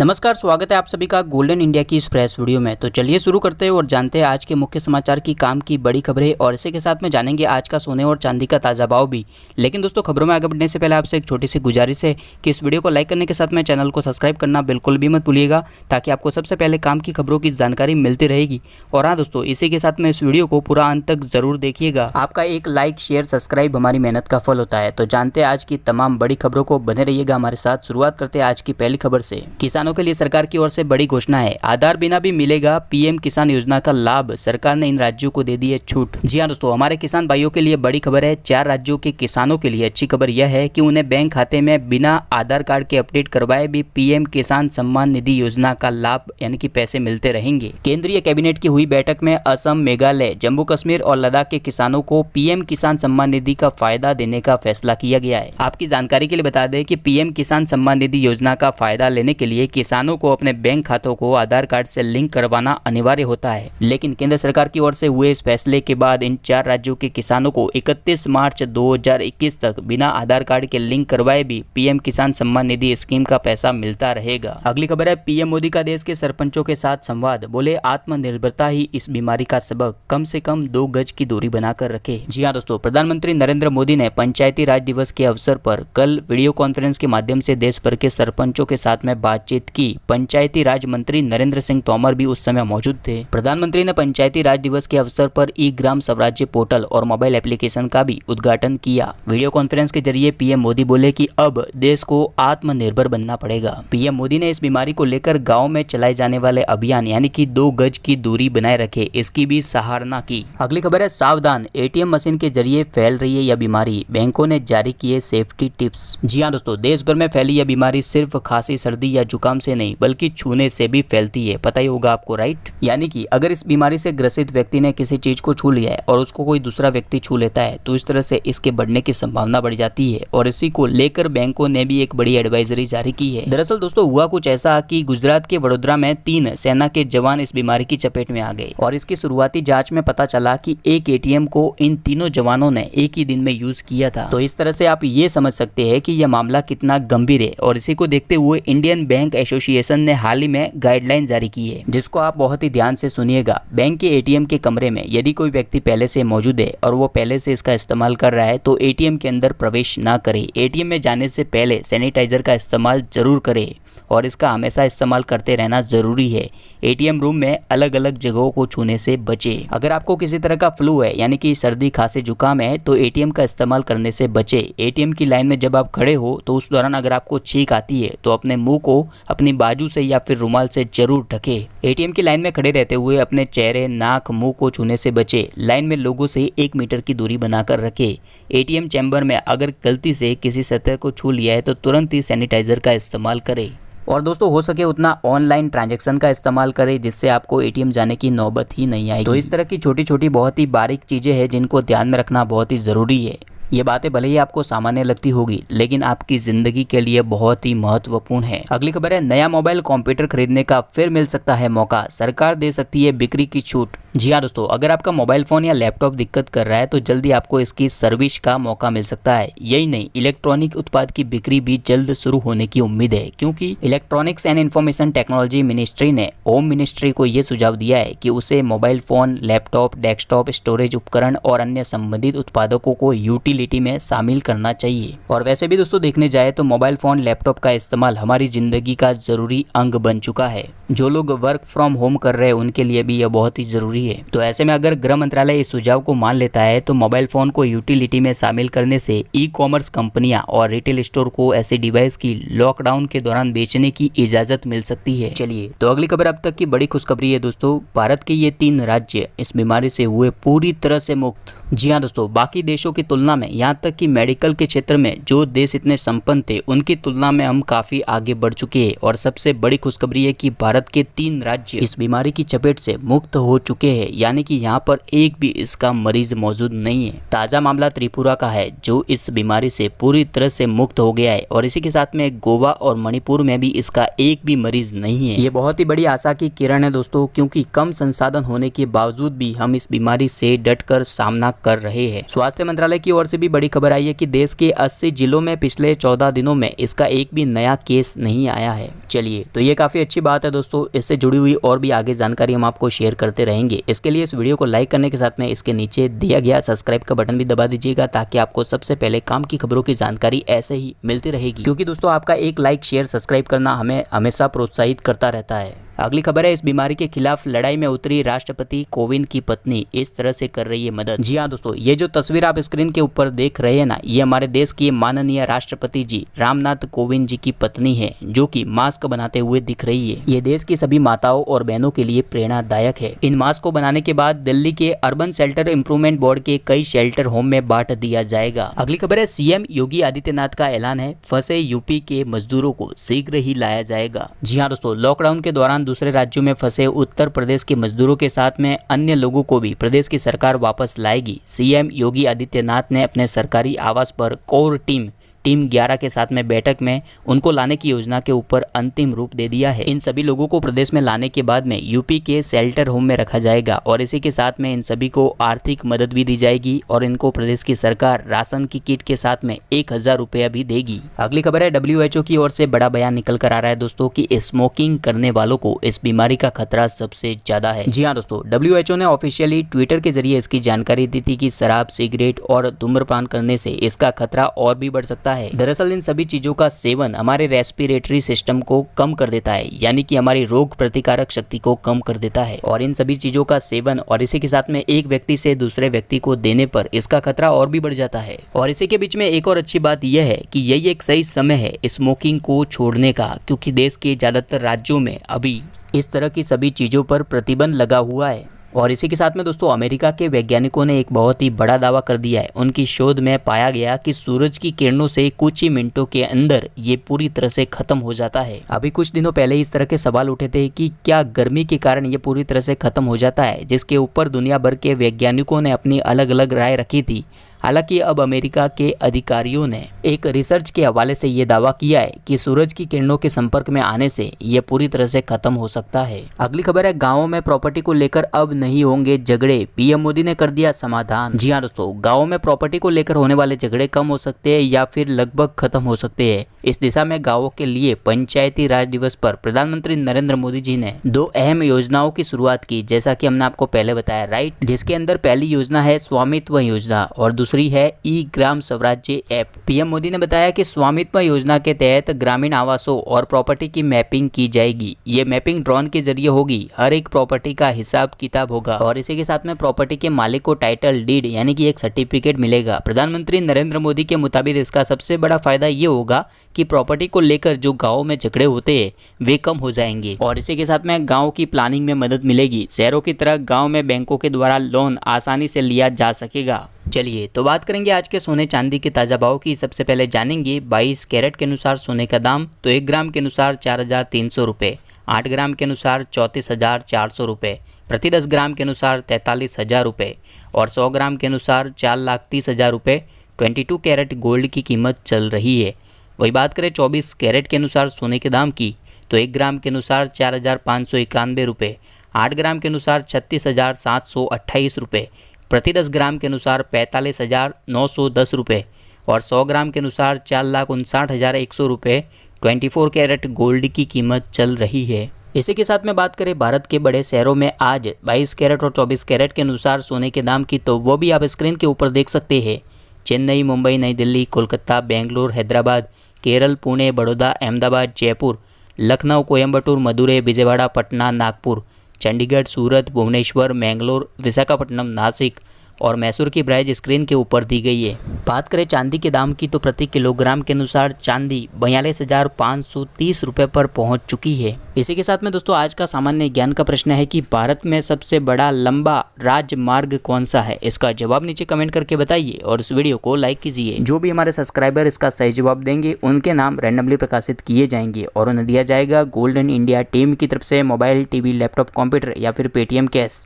नमस्कार, स्वागत है आप सभी का गोल्डन इंडिया की इस प्रेस वीडियो में। तो चलिए शुरू करते हैं और जानते हैं आज के मुख्य समाचार की काम की बड़ी खबरें और इसी के साथ में जानेंगे आज का सोने और चांदी का ताज़ा भाव भी। लेकिन दोस्तों, खबरों में आगे बढ़ने से पहले आपसे एक छोटी सी गुजारिश है कि इस वीडियो को लाइक करने के साथ में चैनल को सब्सक्राइब करना बिल्कुल भी मत भूलिएगा, ताकि आपको सबसे पहले काम की खबरों की जानकारी मिलती रहेगी। और हाँ दोस्तों, इसी के साथ में इस वीडियो को पूरा अंत तक जरूर देखिएगा। आपका एक लाइक, शेयर, सब्सक्राइब हमारी मेहनत का फल होता है। तो जानते हैं आज की तमाम बड़ी खबरों को, बने रहिएगा हमारे साथ। शुरुआत करते हैं आज की पहली खबर से। किसानों के लिए सरकार की ओर से बड़ी घोषणा है, आधार बिना भी मिलेगा पीएम किसान योजना का लाभ। सरकार ने इन राज्यों को दे दी है छूट। जी हां दोस्तों, हमारे किसान भाइयों के लिए बड़ी खबर है। 4 राज्यों के किसानों के लिए अच्छी खबर यह है कि उन्हें बैंक खाते में बिना आधार कार्ड के अपडेट करवाए भी पीएम किसान सम्मान निधि योजना का लाभ यानी कि पैसे मिलते रहेंगे। केंद्रीय कैबिनेट की हुई बैठक में असम, मेघालय, जम्मू कश्मीर और लद्दाख के किसानों को पीएम किसान सम्मान निधि का फायदा देने का फैसला किया गया है। आपकी जानकारी के लिए बता दें कि पीएम किसान सम्मान निधि योजना का फायदा लेने के लिए किसानों को अपने बैंक खातों को आधार कार्ड से लिंक करवाना अनिवार्य होता है। लेकिन केंद्र सरकार की ओर से हुए इस फैसले के बाद इन 4 राज्यों के किसानों को 31 मार्च 2021 तक बिना आधार कार्ड के लिंक करवाए भी पीएम किसान सम्मान निधि स्कीम का पैसा मिलता रहेगा। अगली खबर है, पीएम मोदी का देश के सरपंचों के साथ संवाद। बोले आत्मनिर्भरता ही इस बीमारी का सबक, कम से कम 2 गज की दूरी बनाकर रखे। जी हाँ दोस्तों, प्रधानमंत्री नरेंद्र मोदी ने पंचायती राज दिवस के अवसर पर कल वीडियो कॉन्फ्रेंस के माध्यम से देश भर के सरपंचों के साथ में बातचीत की। पंचायती राज मंत्री नरेंद्र सिंह तोमर भी उस समय मौजूद थे। प्रधानमंत्री ने पंचायती राज दिवस के अवसर पर ई ग्राम स्वराज्य पोर्टल और मोबाइल एप्लीकेशन का भी उद्घाटन किया। वीडियो कॉन्फ्रेंस के जरिए पीएम मोदी बोले कि अब देश को आत्मनिर्भर बनना पड़ेगा। पीएम मोदी ने इस बीमारी को लेकर गाँव में चलाए जाने वाले अभियान यानी कि 2 गज की दूरी बनाए रखे, इसकी भी सराहना की। अगली खबर है, सावधान, एटीएम मशीन के जरिए फैल रही है यह बीमारी, बैंकों ने जारी किए सेफ्टी टिप्स। जी हाँ दोस्तों, देश भर में फैली यह बीमारी सिर्फ खांसी, सर्दी या जुकाम से नहीं बल्कि छूने से भी फैलती है। पता ही होगा आपको, राइट? यानी कि अगर इस बीमारी से ग्रसित व्यक्ति ने किसी चीज को छू लिया है और उसको कोई दूसरा व्यक्ति छू लेता है तो इस तरह से इसके बढ़ने की संभावना बढ़ जाती है। और इसी को लेकर बैंकों ने भी एक बड़ी एडवाइजरी जारी की है। दरअसल दोस्तों, हुआ कुछ ऐसा कि गुजरात के वडोदरा में 3 सेना के जवान इस बीमारी की चपेट में आ गए और इसकी शुरुआती जांच में पता चला कि एक एटीएम को इन तीनों जवानों ने एक ही दिन में यूज किया था। तो इस तरह से आप ये समझ सकते हैं कि यह मामला कितना गंभीर है। और इसी को देखते हुए इंडियन बैंक एसोसिएशन ने हाल ही में गाइडलाइन जारी की है, जिसको आप बहुत ही ध्यान से सुनिएगा। बैंक के एटीएम के कमरे में यदि कोई व्यक्ति पहले से मौजूद है और वो पहले से इसका इस्तेमाल कर रहा है तो एटीएम के अंदर प्रवेश ना करे। एटीएम में जाने से पहले सैनिटाइजर का इस्तेमाल जरूर करे और इसका हमेशा इस्तेमाल करते रहना जरूरी है। एटीएम रूम में अलग अलग जगहों को छूने से बचे। अगर आपको किसी तरह का फ्लू है यानी कि सर्दी, खांसी, जुकाम है तो एटीएम का इस्तेमाल करने से बचे। एटीएम की लाइन में जब आप खड़े हो तो उस दौरान अगर आपको छींक आती है तो अपने मुंह को अपनी बाजू से या फिर रुमाल से जरूर ढके। एटीएम की लाइन में खड़े रहते हुए अपने चेहरे, नाक, मुंह को छूने से बचे। लाइन में लोगों से 1 मीटर की दूरी बनाकर रखे। एटीएम चैम्बर में अगर गलती से किसी सतह को छू लिया है तो तुरंत ही सैनिटाइजर का इस्तेमाल करें। और दोस्तों, हो सके उतना ऑनलाइन ट्रांजैक्शन का इस्तेमाल करें जिससे आपको एटीएम जाने की नौबत ही नहीं आएगी। तो इस तरह की छोटी छोटी बहुत ही बारीक चीजें हैं जिनको ध्यान में रखना बहुत ही जरूरी है। ये बातें भले ही आपको सामान्य लगती होगी लेकिन आपकी जिंदगी के लिए बहुत ही महत्वपूर्ण है। अगली खबर है, नया मोबाइल कंप्यूटर खरीदने का फिर मिल सकता है मौका, सरकार दे सकती है बिक्री की छूट। जी हाँ दोस्तों, अगर आपका मोबाइल फोन या लैपटॉप दिक्कत कर रहा है तो जल्दी आपको इसकी सर्विस का मौका मिल सकता है। यही नहीं, इलेक्ट्रॉनिक उत्पाद की बिक्री भी जल्द शुरू होने की उम्मीद है, क्योंकि electronics and information technology ministry ने होम मिनिस्ट्री को यह सुझाव दिया है कि उसे mobile phone, laptop, desktop, storage उपकरण और अन्य संबंधित उत्पादकों को यूटिलिटी में शामिल करना चाहिए। और वैसे भी दोस्तों, देखने जाए तो मोबाइल फोन, लैपटॉप का इस्तेमाल हमारी जिंदगी का जरूरी अंग बन चुका है। जो लोग वर्क फ्रॉम होम कर रहे हैं उनके लिए भी यह बहुत ही जरूरी है। तो ऐसे में अगर गृह मंत्रालय इस सुझाव को मान लेता है तो मोबाइल फोन को यूटिलिटी में शामिल करने से ई कॉमर्स कंपनियां और रिटेल स्टोर को ऐसे डिवाइस की लॉकडाउन के दौरान बेचने की इजाजत मिल सकती है। चलिए, तो अगली खबर अब तक की बड़ी खुशखबरी है दोस्तों, भारत के ये 3 राज्य इस बीमारी से हुए पूरी तरह से मुक्त। जी हाँ दोस्तों, बाकी देशों की तुलना में, यहाँ तक कि मेडिकल के क्षेत्र में जो देश इतने संपन्न थे उनकी तुलना में हम काफी आगे बढ़ चुके हैं। और सबसे बड़ी खुशखबरी है कि भारत भारत के 3 राज्य इस बीमारी की चपेट से मुक्त हो चुके हैं, यानी कि यहाँ पर एक भी इसका मरीज मौजूद नहीं है। ताज़ा मामला त्रिपुरा का है जो इस बीमारी से पूरी तरह से मुक्त हो गया है और इसी के साथ में गोवा और मणिपुर में भी इसका एक भी मरीज नहीं है। ये बहुत ही बड़ी आशा की किरण है दोस्तों, क्योंकि कम संसाधन होने के बावजूद भी हम इस बीमारी से डटकर सामना कर रहे हैं। स्वास्थ्य मंत्रालय की ओर से भी बड़ी खबर आई है कि देश के 80 जिलों में पिछले 14 दिनों में इसका एक भी नया केस नहीं आया है। चलिए, तो ये काफी अच्छी बात है दोस्तों। इससे जुड़ी हुई और भी आगे जानकारी हम आपको शेयर करते रहेंगे। इसके लिए इस वीडियो को लाइक करने के साथ में इसके नीचे दिया गया सब्सक्राइब का बटन भी दबा दीजिएगा, ताकि आपको सबसे पहले काम की खबरों की जानकारी ऐसे ही मिलती रहेगी, क्योंकि दोस्तों आपका एक लाइक शेयर सब्सक्राइब करना हमें हमेशा प्रोत्साहित करता रहता है। अगली खबर है, इस बीमारी के खिलाफ लड़ाई में उतरी राष्ट्रपति कोविंद की पत्नी इस तरह से कर रही है मदद। जी हाँ दोस्तों, ये जो तस्वीर आप स्क्रीन के ऊपर देख रहे हैं ना, ये हमारे देश की माननीय राष्ट्रपति जी रामनाथ कोविंद जी की पत्नी है, जो कि मास्क बनाते हुए दिख रही है। ये देश की सभी माताओं और बहनों के लिए प्रेरणादायक है। इन मास्क को बनाने के बाद दिल्ली के अर्बन शेल्टर इंप्रूवमेंट बोर्ड के कई शेल्टर होम में बांट दिया जाएगा। अगली खबर है, सीएम योगी आदित्यनाथ का ऐलान है, फंसे यूपी के मजदूरों को शीघ्र ही लाया जाएगा। जी हाँ दोस्तों, लॉकडाउन के दौरान दूसरे राज्यों में फंसे उत्तर प्रदेश के मजदूरों के साथ में अन्य लोगों को भी प्रदेश की सरकार वापस लाएगी। सीएम योगी आदित्यनाथ ने अपने सरकारी आवास पर कोर टीम 11 के साथ में बैठक में उनको लाने की योजना के ऊपर अंतिम रूप दे दिया है। इन सभी लोगों को प्रदेश में लाने के बाद में यूपी के शेल्टर होम में रखा जाएगा और इसी के साथ में इन सभी को आर्थिक मदद भी दी जाएगी और इनको प्रदेश की सरकार राशन की किट के साथ में 1000 रुपया भी देगी। अगली खबर है, WHO की ओर से बड़ा बयान निकल कर आ रहा है दोस्तों कि स्मोकिंग करने वालों को इस बीमारी का खतरा सबसे ज्यादा है। जी हाँ दोस्तों, WHO ने ऑफिशियली ट्विटर के जरिए इसकी जानकारी दी थी कि शराब, सिगरेट और धूम्रपान करने से इसका खतरा और भी बढ़ सकता है। दरअसल इन सभी चीजों का सेवन हमारे रेस्पिरेटरी सिस्टम को कम कर देता है, यानी कि हमारी रोग प्रतिकारक शक्ति को कम कर देता है और इन सभी चीजों का सेवन और इसी के साथ में एक व्यक्ति से दूसरे व्यक्ति को देने पर इसका खतरा और भी बढ़ जाता है। और इसी के बीच में एक और अच्छी बात यह है कि यही एक सही समय है स्मोकिंग को छोड़ने का, क्योंकि देश के ज्यादातर राज्यों में अभी इस तरह की सभी चीजों पर प्रतिबंध लगा हुआ है। और इसी के साथ में दोस्तों अमेरिका के वैज्ञानिकों ने एक बहुत ही बड़ा दावा कर दिया है। उनकी शोध में पाया गया कि सूरज की किरणों से कुछ ही मिनटों के अंदर ये पूरी तरह से खत्म हो जाता है। अभी कुछ दिनों पहले इस तरह के सवाल उठे थे कि क्या गर्मी के कारण ये पूरी तरह से खत्म हो जाता है, जिसके ऊपर दुनिया भर के वैज्ञानिकों ने अपनी अलग अलग राय रखी थी। हालांकि अब अमेरिका के अधिकारियों ने एक रिसर्च के हवाले से ये दावा किया है कि सूरज की किरणों के संपर्क में आने से ये पूरी तरह से खत्म हो सकता है। अगली खबर है, गाँवों में प्रॉपर्टी को लेकर अब नहीं होंगे झगड़े, पीएम मोदी ने कर दिया समाधान। जी हाँ दोस्तों, गाँवों में प्रॉपर्टी को लेकर होने वाले झगड़े कम हो सकते हैं या फिर लगभग खत्म हो सकते हैं। इस दिशा में गाँवों के लिए पंचायती राज दिवस पर प्रधानमंत्री नरेंद्र मोदी जी ने 2 अहम योजनाओं की शुरुआत की, जैसा कि हमने आपको पहले बताया, राइट, जिसके अंदर पहली योजना है स्वामित्व योजना और दूसरी है ई ग्राम स्वराज्य ऐप। पीएम मोदी ने बताया कि स्वामित्व योजना के तहत ग्रामीण आवासों और प्रॉपर्टी की मैपिंग की जाएगी। ये मैपिंग ड्रोन के जरिए होगी, हर एक प्रॉपर्टी का हिसाब किताब होगा और इसी के साथ में प्रॉपर्टी के मालिक को टाइटल डीड यानी कि एक सर्टिफिकेट मिलेगा। प्रधानमंत्री नरेंद्र मोदी के मुताबिक इसका सबसे बड़ा फायदा ये होगा कि प्रॉपर्टी को लेकर जो गाँव में झगड़े होते हैं वे कम हो जाएंगे और इसी के साथ में गाँव की प्लानिंग में मदद मिलेगी। शहरों की तरह गाँव में बैंकों के द्वारा लोन आसानी से लिया जा सकेगा। चलिए, तो बात करेंगे आज के सोने चांदी के ताज़ा भाव की। सबसे पहले जानेंगे 22 कैरेट के अनुसार सोने का दाम। तो 1 ग्राम के अनुसार 4300 रुपये, 8 ग्राम के अनुसार 34,400 रुपये, प्रति 10 ग्राम के अनुसार 43,000 रुपये और 100 ग्राम के अनुसार 4,30,000 रुपये 22 कैरेट गोल्ड की कीमत चल रही है। वही बात करें 24 कैरेट के अनुसार सोने के दाम की, तो 1 ग्राम के अनुसार 4,591 रुपये, 8 ग्राम के अनुसार 36,728 रुपये, प्रति 10 ग्राम के अनुसार 45,910 रुपये और 100 ग्राम के अनुसार 4,59,100 रुपये 24 कैरेट गोल्ड की कीमत चल रही है। इसी के साथ में बात करें भारत के बड़े शहरों में आज 22 कैरेट और 24 कैरेट के अनुसार सोने के दाम की, तो वो भी आप स्क्रीन के ऊपर देख सकते हैं। चेन्नई, मुंबई, नई दिल्ली, कोलकाता, बेंगलुरु, हैदराबाद, केरल, पुणे, बड़ौदा, अहमदाबाद, जयपुर, लखनऊ, कोयम्बटूर, मदुरै, विजयवाड़ा, पटना, नागपुर, चंडीगढ़, सूरत, भुवनेश्वर, मैंगलोर, विशाखापट्टनम, नासिक और मैसूर की प्राइस स्क्रीन के ऊपर दी गई है। बात करें चांदी के दाम की तो प्रति किलोग्राम के अनुसार चांदी 42,530 रुपये पर पहुंच चुकी है। इसी के साथ में दोस्तों आज का सामान्य ज्ञान का प्रश्न है कि भारत में सबसे बड़ा लंबा राजमार्ग कौन सा है। इसका जवाब नीचे कमेंट करके बताइए और इस वीडियो को लाइक कीजिए। जो भी हमारे सब्सक्राइबर इसका सही जवाब देंगे उनके नाम रैंडमली प्रकाशित किए जाएंगे और उन्हें दिया जाएगा गोल्डन इंडिया टीम की तरफ से मोबाइल, टीवी, लैपटॉप, कंप्यूटर या फिर पेटीएम कैश।